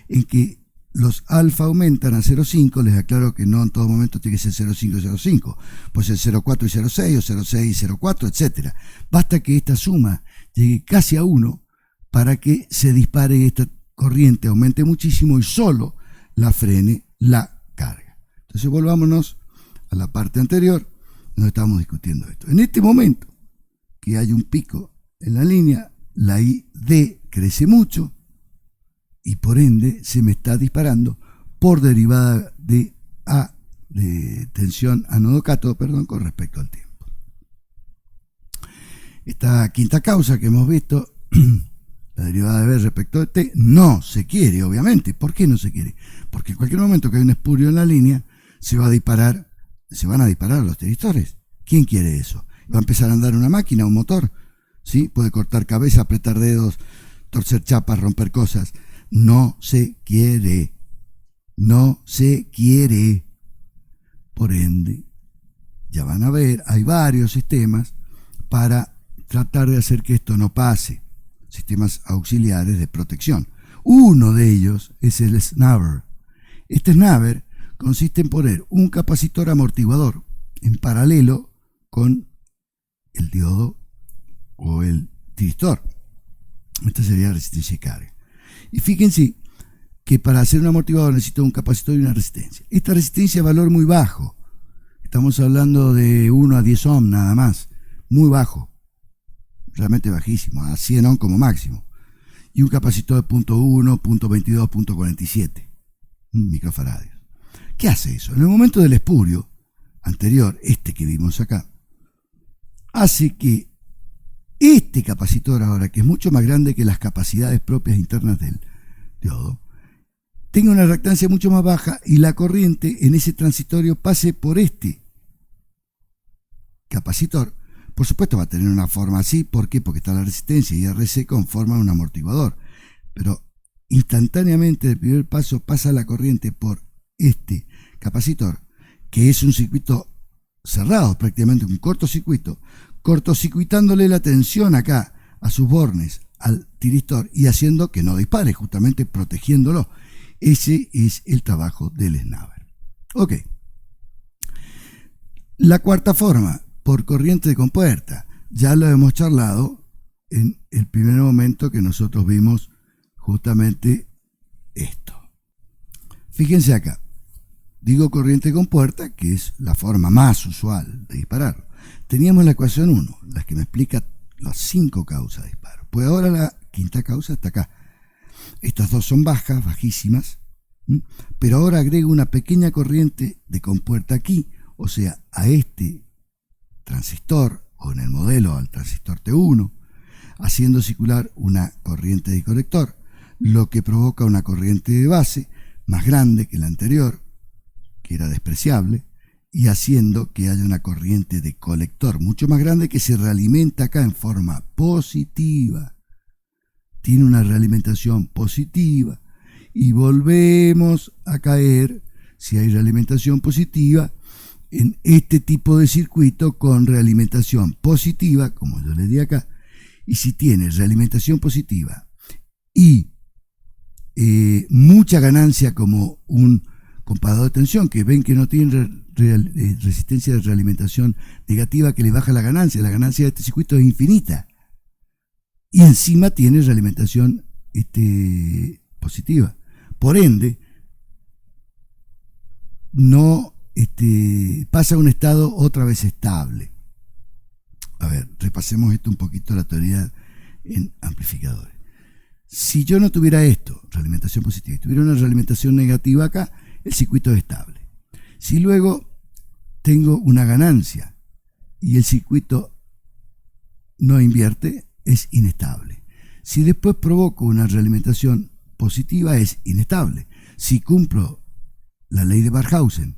en que los alfa aumentan a 0,5. Les aclaro que no en todo momento tiene que ser 0,5 y 0,5, puede ser 0,4 y 0,6, o 0,6 y 0,4, etc. Basta que esta suma llegue casi a 1 para que se dispare esta corriente, aumente muchísimo y solo la frene la carga. Entonces volvámonos a la parte anterior, donde estábamos discutiendo esto. En este momento que hay un pico en la línea, la ID crece mucho y por ende se me está disparando por derivada de A de tensión ánodo-cátodo, con respecto al tiempo. Esta quinta causa que hemos visto, la derivada de B respecto de T, no se quiere, obviamente. ¿Por qué no se quiere? Porque en cualquier momento que hay un espurio en la línea, se van a disparar los tiristores. ¿Quién quiere eso? Va a empezar a andar una máquina, un motor, ¿sí? Puede cortar cabeza, apretar dedos, torcer chapas, romper cosas. No se quiere. No se quiere. Por ende, ya van a ver, hay varios sistemas para tratar de hacer que esto no pase. Sistemas auxiliares de protección. Uno de ellos es el snubber. Este snubber consiste en poner un capacitor amortiguador en paralelo con el diodo o el tiristor. Esta sería resistencia y carga. Y fíjense que para hacer un amortiguador necesito un capacitor y una resistencia. Esta resistencia es valor muy bajo. Estamos hablando de 1 a 10 ohm nada más. Muy bajo. Realmente bajísimo. A 100 ohm como máximo. Y un capacitor de 0.1, 0.22, 0.47 microfaradios. ¿Qué hace eso? En el momento del espurio anterior, este que vimos acá, hace que Este capacitor ahora, que es mucho más grande que las capacidades propias internas del diodo, tenga una reactancia mucho más baja y la corriente en ese transitorio pase por este capacitor. Por supuesto va a tener una forma así, ¿por qué? Porque está la resistencia y RC conforman un amortiguador, pero instantáneamente del primer paso pasa la corriente por este capacitor, que es un circuito cerrado, prácticamente un cortocircuito, cortocircuitándole la tensión acá a sus bornes al tiristor y haciendo que no dispare, justamente protegiéndolo. Ese es el trabajo del snabber. Ok. La cuarta forma, por corriente de compuerta. Ya lo hemos charlado en el primer momento que nosotros vimos justamente esto. Fíjense acá. Digo corriente de compuerta, que es la forma más usual de disparar. Teníamos la ecuación 1, la que me explica las 5 causas de disparo. Pues ahora la quinta causa está acá. Estas dos son bajas, bajísimas, pero ahora agrego una pequeña corriente de compuerta aquí, o sea, a este transistor, o en el modelo al transistor T1, haciendo circular una corriente de colector, lo que provoca una corriente de base más grande que la anterior, que era despreciable, y haciendo que haya una corriente de colector mucho más grande que se realimenta acá en forma positiva. Tiene una realimentación positiva y volvemos a caer, si hay realimentación positiva, en este tipo de circuito con realimentación positiva, como yo le di acá. Y si tiene realimentación positiva y mucha ganancia como un comparador de tensión, que ven que no tiene resistencia de realimentación negativa que le baja la ganancia de este circuito es infinita, y encima tiene realimentación positiva, por ende no pasa a un estado otra vez estable. A ver, repasemos esto un poquito, la teoría en amplificadores. Si yo no tuviera esto, realimentación positiva, y tuviera una realimentación negativa acá, el circuito es estable. Si luego tengo una ganancia y el circuito no invierte, es inestable. Si después provoco una realimentación positiva, es inestable. Si cumplo la ley de Barkhausen,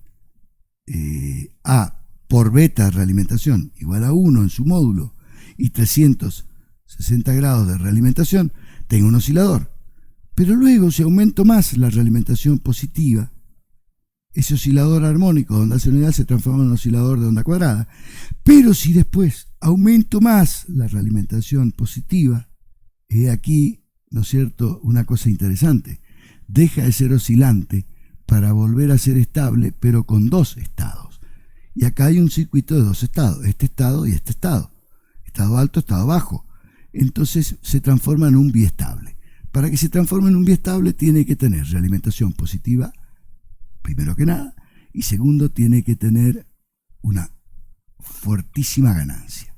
A por beta realimentación igual a 1 en su módulo y 360 grados de realimentación, tengo un oscilador. Pero luego, si aumento más la realimentación positiva, ese oscilador armónico de onda senoidal se transforma en un oscilador de onda cuadrada. Pero si después aumento más la realimentación positiva, aquí, ¿no es cierto?, una cosa interesante. Deja de ser oscilante para volver a ser estable, pero con dos estados. Y acá hay un circuito de dos estados, este estado y este estado. Estado alto, estado bajo. Entonces se transforma en un biestable. Para que se transforme en un biestable tiene que tener realimentación positiva, primero que nada, y segundo tiene que tener una fuertísima ganancia.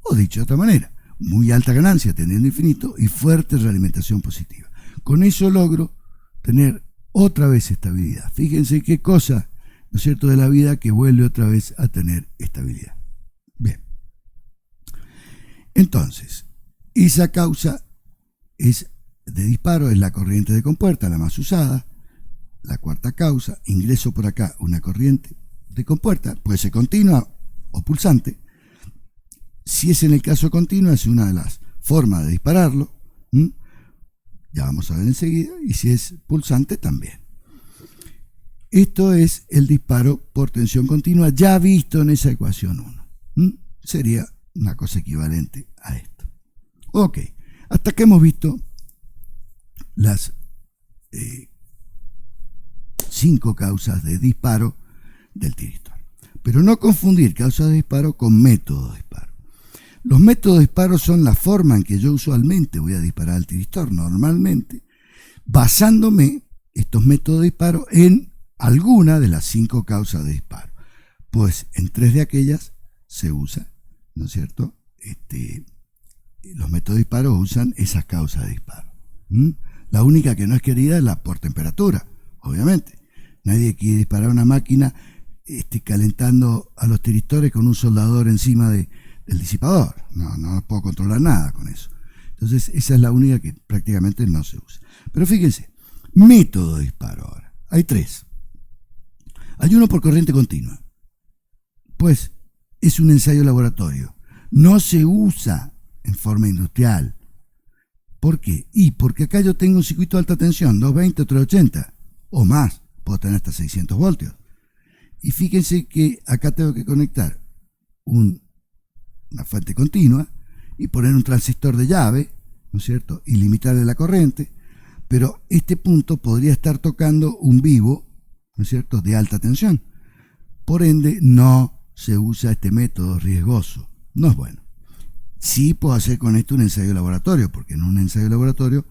O dicho de otra manera, muy alta ganancia teniendo infinito y fuerte realimentación positiva. Con eso logro tener otra vez estabilidad. Fíjense qué cosa, ¿no es cierto?, de la vida que vuelve otra vez a tener estabilidad. Bien. Entonces, esa causa es de disparo, es la corriente de compuerta, la más usada. La cuarta causa, ingreso por acá una corriente de compuerta, puede ser continua o pulsante. Si es en el caso continua, es una de las formas de dispararlo. Ya vamos a ver enseguida. Y si es pulsante, también. Esto es el disparo por tensión continua, ya visto en esa ecuación 1. Sería una cosa equivalente a esto. Ok, hasta que hemos visto las 5 causas de disparo del tiristor. Pero no confundir causas de disparo con métodos de disparo. Los métodos de disparo son la forma en que yo usualmente voy a disparar al tiristor, normalmente, basándome estos métodos de disparo en alguna de las 5 causas de disparo. Pues en 3 de aquellas se usa, ¿no es cierto? Los métodos de disparo usan esas causas de disparo. La única que no es querida es la por temperatura, obviamente. Nadie quiere disparar una máquina calentando a los tiristores con un soldador encima de el disipador. No puedo controlar nada con eso. Entonces esa es la única que prácticamente no se usa. Pero fíjense, método de disparo ahora. Hay tres. Hay uno por corriente continua. Pues es un ensayo laboratorio. No se usa en forma industrial. ¿Por qué? Porque acá yo tengo un circuito de alta tensión, 220 o 380 o más. Puedo tener hasta 600 voltios. Y fíjense que acá tengo que conectar una fuente continua y poner un transistor de llave, ¿no es cierto? Y limitarle la corriente. Pero este punto podría estar tocando un vivo, ¿no es cierto?, de alta tensión. Por ende, no se usa este método riesgoso. No es bueno. Sí puedo hacer con esto un ensayo de laboratorio, porque en un ensayo de laboratorio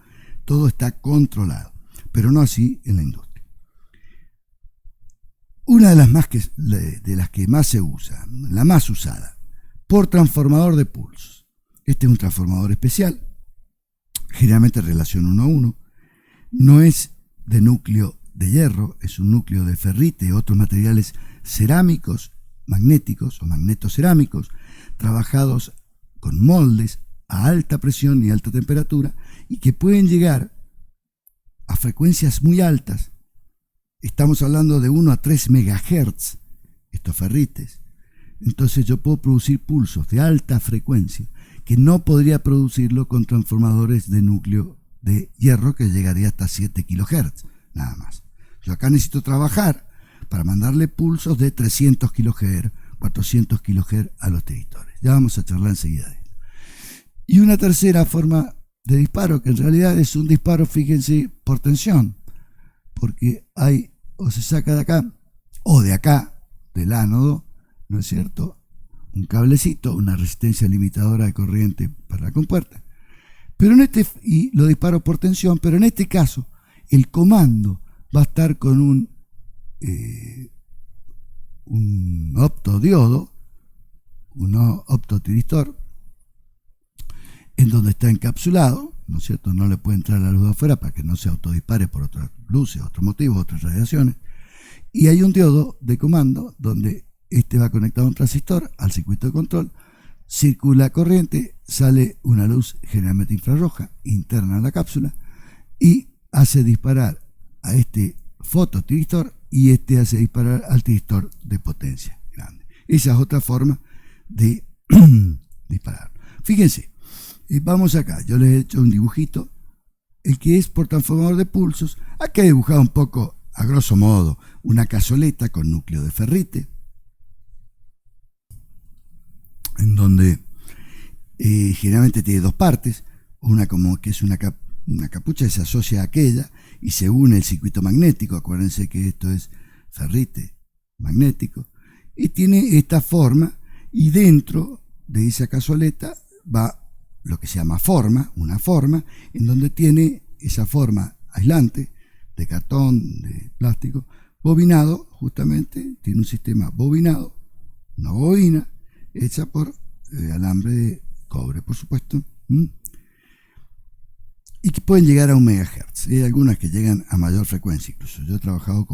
todo está controlado, pero no así en la industria. Una de las que más se usa, la más usada, por transformador de pulsos. Este es un transformador especial, generalmente relación 1 a 1. No es de núcleo de hierro, es un núcleo de ferrite y otros materiales cerámicos, magnéticos o magnetocerámicos, trabajados con moldes a alta presión y alta temperatura y que pueden llegar a frecuencias muy altas. Estamos hablando de 1 a 3 megahertz, estos ferrites. Entonces yo puedo producir pulsos de alta frecuencia que no podría producirlo con transformadores de núcleo de hierro que llegaría hasta 7 kilohertz, nada más. Yo acá necesito trabajar para mandarle pulsos de 300 kilohertz, 400 kilohertz a los tiritores. Ya vamos a charlar enseguida de esto. Y una tercera forma de disparo, que en realidad es un disparo, fíjense, por tensión, porque hay, o se saca de acá, o de acá, del ánodo, ¿no es cierto?, un cablecito, una resistencia limitadora de corriente para la compuerta. Pero y lo disparo por tensión, pero en este caso, el comando va a estar con un optodiodo, un optotiristor, en donde está encapsulado, ¿no es cierto? No le puede entrar la luz de afuera para que no se autodispare por otras luces, otros motivos, otras radiaciones. Y hay un diodo de comando donde este va conectado a un transistor al circuito de control, circula corriente, sale una luz generalmente infrarroja interna a la cápsula y hace disparar a este fototiristor y este hace disparar al tiristor de potencia grande. Esa es otra forma de disparar. Fíjense, vamos acá, yo les he hecho un dibujito, el que es por transformador de pulsos. Acá he dibujado un poco, a grosso modo, una cazoleta con núcleo de ferrite, en donde generalmente tiene dos partes, una como que es una capucha que se asocia a aquella y se une el circuito magnético. Acuérdense que esto es ferrite magnético, y tiene esta forma, y dentro de esa cazoleta va lo que se llama forma, una forma, en donde tiene esa forma aislante de cartón, de plástico, bobinado, justamente, tiene un sistema bobinado, una bobina, hecha por alambre de cobre, por supuesto, y que pueden llegar a 1 megahertz. Hay algunas que llegan a mayor frecuencia, incluso yo he trabajado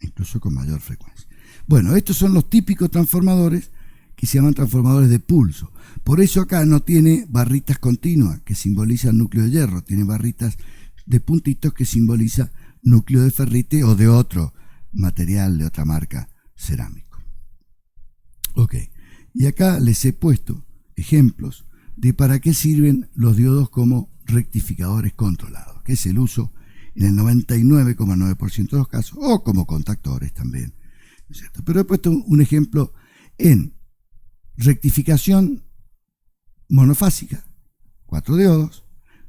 incluso con mayor frecuencia. Bueno, estos son los típicos transformadores que se llaman transformadores de pulso. Por eso acá no tiene barritas continuas que simbolizan núcleo de hierro, tiene barritas de puntitos que simboliza núcleo de ferrite o de otro material, de otra marca cerámico. Ok, y acá les he puesto ejemplos de para qué sirven los diodos como rectificadores controlados, que es el uso en el 99,9% de los casos, o como contactores también, ¿no es cierto? Pero he puesto un ejemplo en rectificación monofásica, 4 diodos,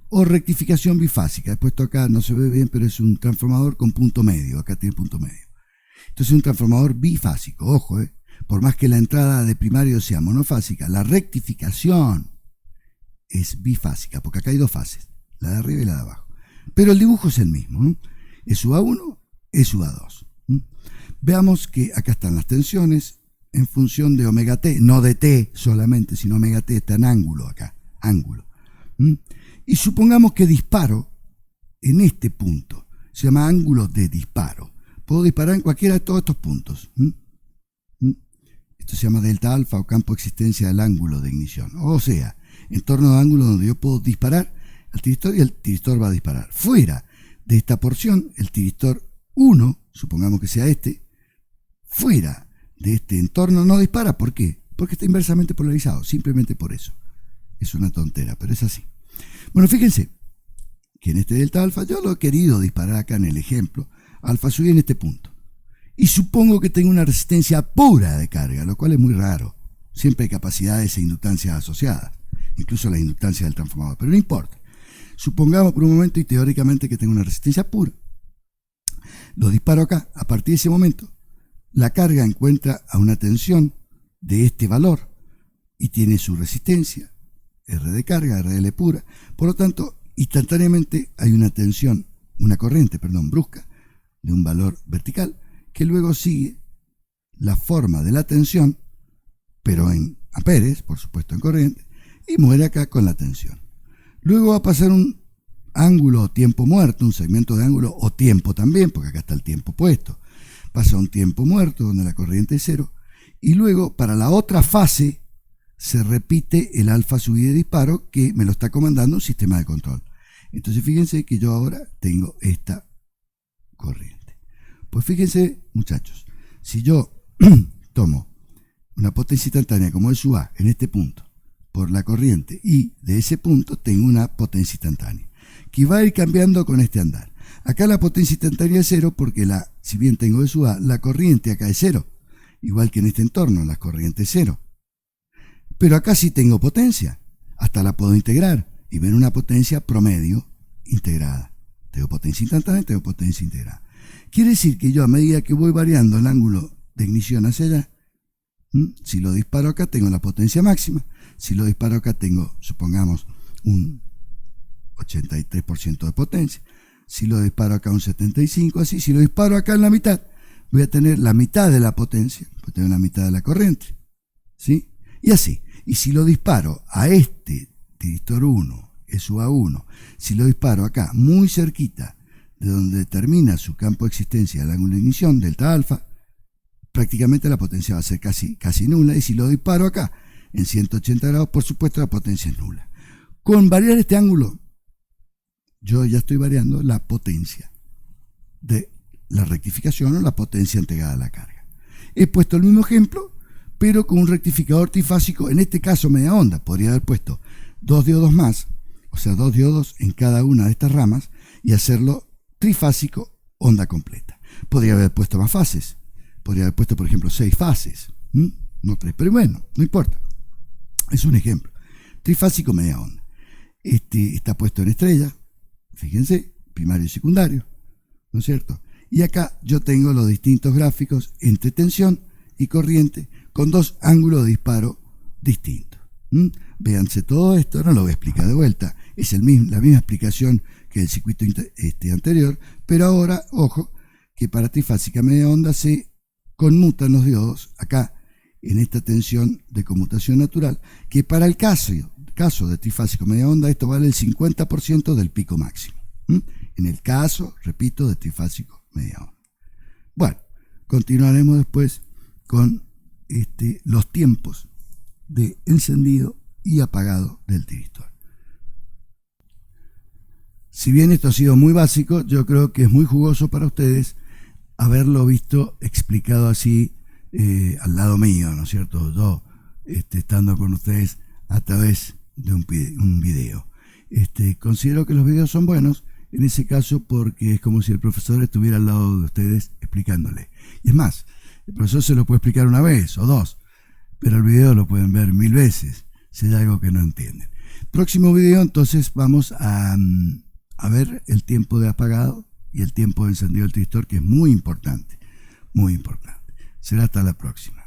o rectificación bifásica. He puesto acá, no se ve bien, pero es un transformador con punto medio, acá tiene punto medio. Entonces es un transformador bifásico, ojo, por más que la entrada de primario sea monofásica, la rectificación es bifásica, porque acá hay dos fases, la de arriba y la de abajo. Pero el dibujo es el mismo, ¿no? Es UA1, es UA2. Veamos que acá están las tensiones en función de omega t, no de t solamente, sino omega t está en ángulo acá, ángulo. Y supongamos que disparo en este punto, se llama ángulo de disparo. Puedo disparar en cualquiera de todos estos puntos. Esto se llama delta alfa o campo de existencia del ángulo de ignición. O sea, entorno de ángulo donde yo puedo disparar al tiristor y el tiristor va a disparar. Fuera de esta porción, el tiristor 1, supongamos que sea este, fuera de este entorno no dispara. ¿Por qué? Porque está inversamente polarizado, simplemente por eso. Es una tontera, pero es así. Bueno, fíjense que en este delta alfa yo lo he querido disparar acá en el ejemplo, alfa sub en este punto. Y supongo que tengo una resistencia pura de carga, lo cual es muy raro. Siempre hay capacidades e inductancias asociadas, incluso la inductancia del transformador, pero no importa. Supongamos por un momento y teóricamente que tengo una resistencia pura. Lo disparo acá. A partir de ese momento, la carga encuentra a una tensión de este valor y tiene su resistencia, R de carga, RL pura. Por lo tanto, instantáneamente hay una tensión, una corriente, brusca, de un valor vertical, que luego sigue la forma de la tensión, pero en amperes, por supuesto en corriente, y muere acá con la tensión. Luego va a pasar un ángulo o tiempo muerto, un segmento de ángulo o tiempo también, porque acá está el tiempo puesto. Pasa un tiempo muerto donde la corriente es cero, y luego para la otra fase se repite el alfa sub I de disparo que me lo está comandando un sistema de control. Entonces fíjense que yo ahora tengo esta corriente. Pues fíjense, muchachos, si yo tomo una potencia instantánea como el sub A en este punto por la corriente y de ese punto tengo una potencia instantánea que va a ir cambiando con este andar. Acá la potencia instantánea es cero porque si bien tengo el sub A, la corriente acá es cero, igual que en este entorno, las corrientes cero. Pero acá sí tengo potencia, hasta la puedo integrar y ver una potencia promedio integrada. Tengo potencia instantánea y tengo potencia integrada. Quiere decir que yo a medida que voy variando el ángulo de ignición hacia allá, si lo disparo acá tengo la potencia máxima, si lo disparo acá tengo, supongamos, un 83% de potencia, si lo disparo acá un 75%, así, si lo disparo acá en la mitad, voy a tener la mitad de la potencia, pues tengo la mitad de la corriente, ¿sí? Y así, y si lo disparo a este tiristor 1, sub A1, si lo disparo acá muy cerquita de donde termina su campo de existencia del ángulo de ignición, delta alfa, prácticamente la potencia va a ser casi nula, y si lo disparo acá en 180 grados, por supuesto la potencia es nula. Con variar este ángulo, yo ya estoy variando la potencia de la rectificación o la potencia entregada a la carga. He puesto el mismo ejemplo, pero con un rectificador trifásico, en este caso media onda. Podría haber puesto 2 diodos más, o sea, 2 diodos en cada una de estas ramas, y hacerlo trifásico, onda completa. Podría haber puesto más fases, podría haber puesto por ejemplo 6 fases, no 3, pero bueno, no importa, es un ejemplo. Trifásico media onda, está puesto en estrella, fíjense, primario y secundario, ¿no es cierto? Y acá yo tengo los distintos gráficos entre tensión y corriente con dos ángulos de disparo distintos. Véanse todo esto, no lo voy a explicar de vuelta, es la misma explicación que el circuito anterior, pero ahora, ojo, que para trifásica media onda se conmutan los diodos acá en esta tensión de conmutación natural, que para el caso de trifásico media onda esto vale el 50% del pico máximo. En el caso, repito, de trifásico media onda. Bueno, continuaremos después con los tiempos de encendido y apagado del tiristor. Si bien esto ha sido muy básico, yo creo que es muy jugoso para ustedes haberlo visto explicado así al lado mío, ¿no es cierto? Yo estando con ustedes a través de un video. Considero que los videos son buenos en ese caso porque es como si el profesor estuviera al lado de ustedes explicándole. Y es más, el profesor se lo puede explicar una vez o dos, pero el video lo pueden ver 1000 veces si hay algo que no entienden. Próximo video entonces vamos a ver el tiempo de apagado y el tiempo de encendido del tiristor, que es muy importante, muy importante. Será hasta la próxima.